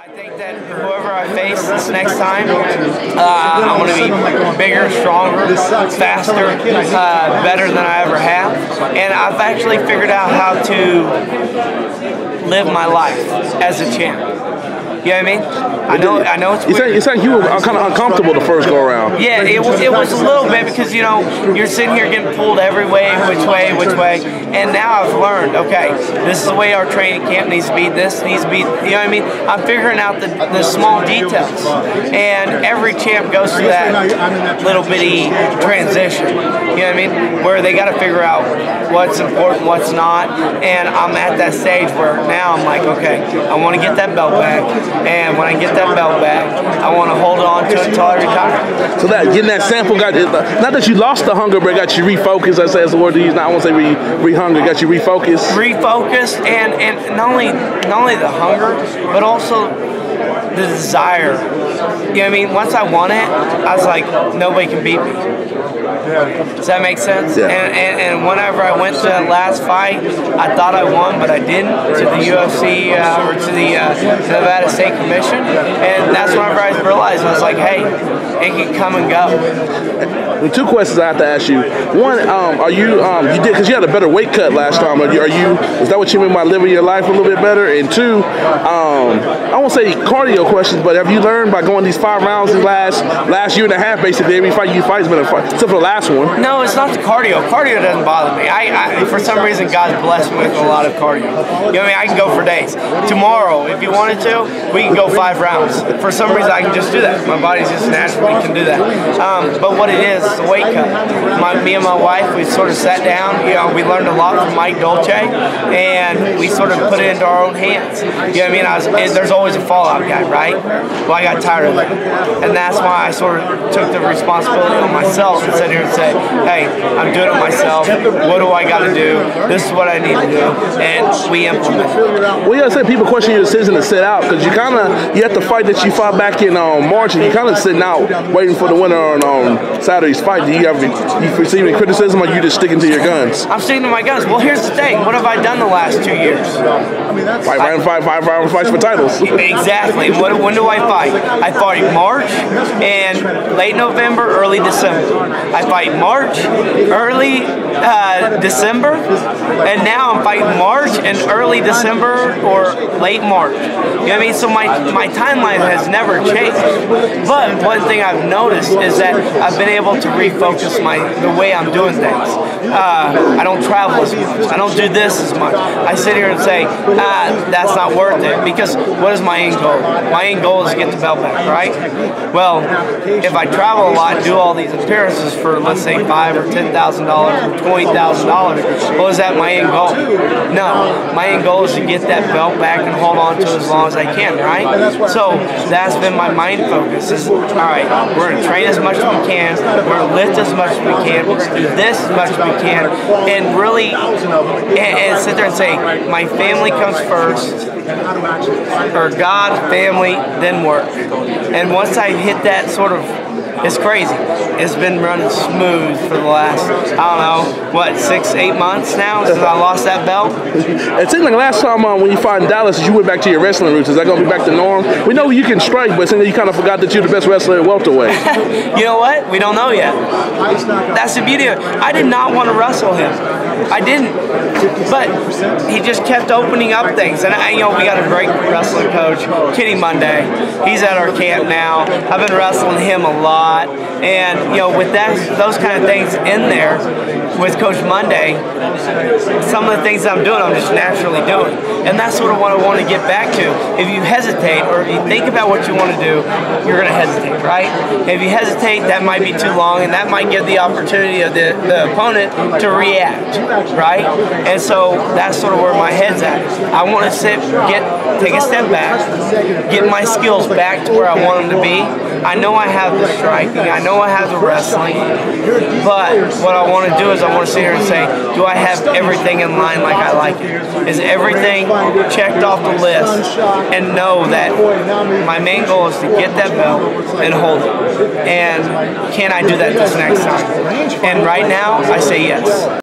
I think that whoever I face this next time, I want to be bigger, stronger, faster, better than I ever have. And I've actually figured out how to live my life as a champ. You know what I mean? I know it's weird. It's like you were kind of uncomfortable the first go around. Yeah, it was a little bit because, you know, you're sitting here getting pulled every way, which way. And now I've learned, okay, this is the way our training camp needs to be, this needs to be, you know what I mean? I'm figuring out the small details. And every champ goes through that little bitty transition, you know what I mean? Where they got to figure out what's important, what's not. And I'm at that stage where now I'm like, okay, I want to get that belt back. And when I get that belt back, I want to hold on to it until I retire. So that getting that sample got, not that you lost the hunger, but it got you refocused. I say that's the word to use. Now I won't say re-hunger. Got you refocused. Refocused, and not only the hunger, but also the desire. You know what I mean? Once I won it, I was like, nobody can beat me. Does that make sense? Yeah. And whenever I went to that last fight, I thought I won, but I didn't, to the UFC or to the Nevada State Commission. And that's whenever I realized, I was like, hey, it can come and go. Two questions I have to ask you. One, are you did, because you had a better weight cut last time. Is that what you mean by living your life a little bit better? And two, I won't say cardio questions, but have you learned by going these 5 rounds the last year and a half, basically every fight you fight has been a fight, except for the last one? No, it's not the cardio. Cardio doesn't bother me. I for some reason, God's blessed me with a lot of cardio. You know what I mean? I can go for days. Tomorrow, if you wanted to, we can go 5 rounds. For some reason, I can just do that. My body's just naturally can do that. But what it is the weight cut. Me and my wife, we sort of sat down. You know, we learned a lot from Mike Dolce, and we sort of put it into our own hands. You know what I mean? There's always a fallout guy, right? Well, I got tired of that, and that's why I sort of took the responsibility on myself and sat here and say, hey, I'm doing it myself. What do I got to do? This is what I need to do, and we implement it. Well, you gotta say people question your decision to sit out because you had the fight that you fought back in March, and you kind of sitting out waiting for the winner on Saturday's fight. Do you receive any criticism, or are you just sticking to your guns? I'm sticking to my guns. Well, here's the thing. What have I done the last 2 years? Five fights for titles. Exactly. When do I fight? I fight in March and late November, early December. I fight March, early December, and now I'm fighting March and early December or late March. You know what I mean? So my timeline has never changed. But one thing I've noticed is that I've been able to refocus the way I'm doing things. I don't travel as much. I don't do this as much. I sit here and say, that's not worth it, because what is my end goal? My end goal is to get the belt back, right? Well, if I travel a lot and do all these appearances for, let's say, $5,000 or $10,000 or $20,000, well, is that my end goal? No. My end goal is to get that belt back and hold on to it as long as I can, right? So that's been my mind focus is, all right, we're going to train as much as we can, we're going to lift as much as we can, we're going to do this as much as we can, and really and sit there and say, my family comes first, or God, family, then work. And once I hit that sort of, it's crazy. It's been running smooth for the last, I don't know, what, 6-8 months now since I lost that belt? It seemed like last time when you fought in Dallas, you went back to your wrestling roots. Is that going to be back to norm? We know you can strike, but it seems like you kind of forgot that you're the best wrestler at welterweight. You know what? We don't know yet. That's the beauty of it. I did not want to wrestle him. I didn't. But he just kept opening up things. And, you know, we got a great wrestling coach, Kenny Monday. He's at our camp now. I've been wrestling him a lot. And, you know, with those kind of things in there, with Coach Monday, some of the things I'm doing, I'm just naturally doing. And that's sort of what I want to get back to. If you hesitate, or if you think about what you want to do, you're going to hesitate, right? If you hesitate, that might be too long, and that might give the opportunity of the opponent to react, right? And so that's sort of where my head's at. I want to take a step back, get my skills back to where I want them to be. I know I have the striking, I know I have the wrestling, but what I want to do is I want to sit here and say, do I have everything in line like I like it? Is everything checked off the list? And know that my main goal is to get that belt and hold it. And can I do that this next time? And right now, I say yes.